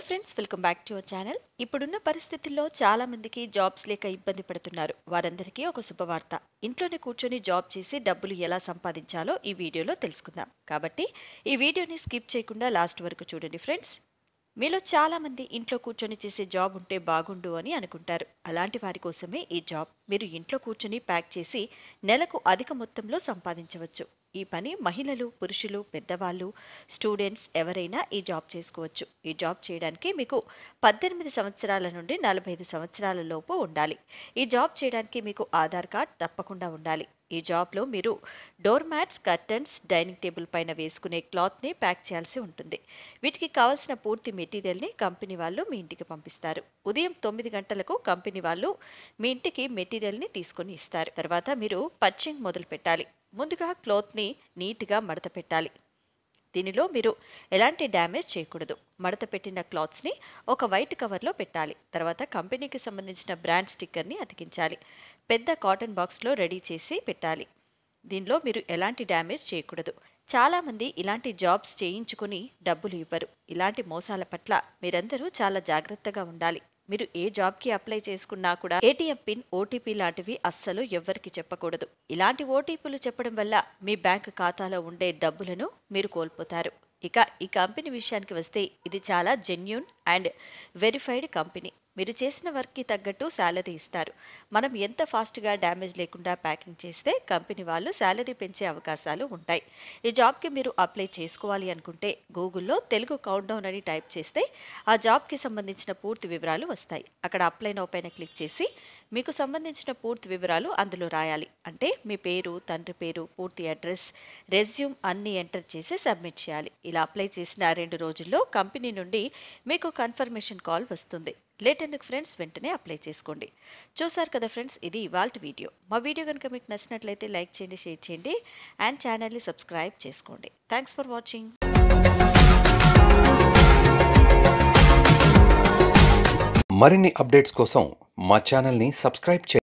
Friends, welcome back to our channel. ఇప్పుడున్న పరిస్థితుల్లో చాలా మందికి జాబ్స్ లేక ఇబ్బంది పడుతున్నారు. వారందరికీ ఒక శుభవార్త. ఇంట్లోనే కూర్చొని జాబ్ చేసి డబ్బులు ఎలా సంపాదించాలో ఈ వీడియోలో తెలుసుకుందాం. కాబట్టి ఈ వీడియోని స్కిప్ చేయకుండా లాస్ట్ వరకు చూడండి ఫ్రెండ్స్. మీలో చాలా మంది ఇంట్లో కూర్చొని చేసే జాబ్ ఉంటే బాగుండు అని అనుకుంటారు. అలాంటి వారి కోసమే ఈ జాబ్. మీరు ఇంట్లో కూర్చొని ప్యాక్ చేసి నెలకు అధిక మొత్తంలో సంపాదించవచ్చు. ఈ పని మహిళలు, పురుషులు, పెద్దవాళ్ళు, స్టూడెంట్స్ ఎవరైనా ఈ జాబ్ చేసుకోవచ్చు. ఈ జాబ్ చేయడానికి మీకు 18 సంవత్సరాల నుండి 45 సంవత్సరాల లోపు ఉండాలి. ఈ జాబ్ చేయడానికి మీకు ఆధార్ కార్డ్ తప్పకుండా ఉండాలి. ఈ జాబ్లో మీరు door mats, curtains, dining table పైన వేసుకునే క్లాత్ని ప్యాక్ చేయాల్సి ఉంటుంది. వీటికి కావాల్సిన పూర్తి మెటీరియల్ని కంపెనీ వాళ్ళు మీ ఇంటికి పంపిస్తారు. ఉదయం 9 గంటలకు కంపెనీ వాళ్ళు మీ ఇంటికి మెటీరియల్ని తీసుకొని ఇస్తారు. తర్వాత మీరు పర్చింగ్ మొదలు పెట్టాలి. ముందుగా క్లాత్ని నీట్గా మడత పెట్టాలి. దీనిలో మీరు ఎలాంటి డ్యామేజ్ చేయకూడదు. మడత పెట్టిన క్లాత్స్ని ఒక వైట్ కవర్లో పెట్టాలి. తర్వాత కంపెనీకి సంబంధించిన బ్రాండ్ స్టిక్కర్ని అతికించాలి. పెద్ద కాటన్ బాక్స్లో రెడీ చేసి పెట్టాలి. దీనిలో మీరు ఎలాంటి డ్యామేజ్ చేయకూడదు. చాలామంది ఇలాంటి జాబ్స్ చేయించుకుని డబ్బులు ఇవ్వరు. ఇలాంటి మోసాల పట్ల మీరందరూ చాలా జాగ్రత్తగా ఉండాలి. మీరు ఏ జాబ్కి అప్లై చేసుకున్నా కూడా ఏటీఎం పిన్, ఓటీపీ లాంటివి అస్సలు ఎవ్వరికి చెప్పకూడదు. ఇలాంటి ఓటీపీలు చెప్పడం వల్ల మీ బ్యాంక్ ఖాతాలో ఉండే డబ్బులను మీరు కోల్పోతారు. ఇక ఈ కంపెనీ విషయానికి వస్తే ఇది చాలా జెన్యూన్ అండ్ వెరిఫైడ్ కంపెనీ. మీరు చేసిన వర్క్కి తగ్గట్టు శాలరీ ఇస్తారు. మనం ఎంత ఫాస్ట్గా డ్యామేజ్ లేకుండా ప్యాకింగ్ చేస్తే కంపెనీ వాళ్ళు శాలరీ పెంచే అవకాశాలు ఉంటాయి. ఈ జాబ్కి మీరు అప్లై చేసుకోవాలి అనుకుంటే గూగుల్లో తెలుగు కౌంట్డౌన్ అని టైప్ చేస్తే ఆ జాబ్కి సంబంధించిన పూర్తి వివరాలు వస్తాయి. అక్కడ అప్లై నౌ పైన క్లిక్ చేసి మీకు సంబంధించిన పూర్తి వివరాలు అందులో రాయాలి. అంటే మీ పేరు, తండ్రి పేరు, పూర్తి అడ్రస్, రెజ్యూమ్ అన్నీ ఎంటర్ చేసి సబ్మిట్ చేయాలి. ఇలా అప్లై చేసిన 2 రోజుల్లో కంపెనీ నుండి మీకు కన్ఫర్మేషన్ కాల్ వస్తుంది. లేట్ ఎందుకు ఫ్రెండ్స్, వెంటనే అప్లై చేసుకోండి. చూసారు కదా ఫ్రెండ్స్, ఇది ఇవాల్టి వీడియో. మా వీడియో కనుక మీకు నచ్చినట్లయితే లైక్ చేయండి, షేర్ చేయండి అండ్ ఛానల్ని సబ్స్క్రైబ్ చేసుకోండి. Thanks for watching. మరిన్ని అప్డేట్స్ కోసం మా ఛానల్ని సబ్స్క్రైబ్ చేయండి.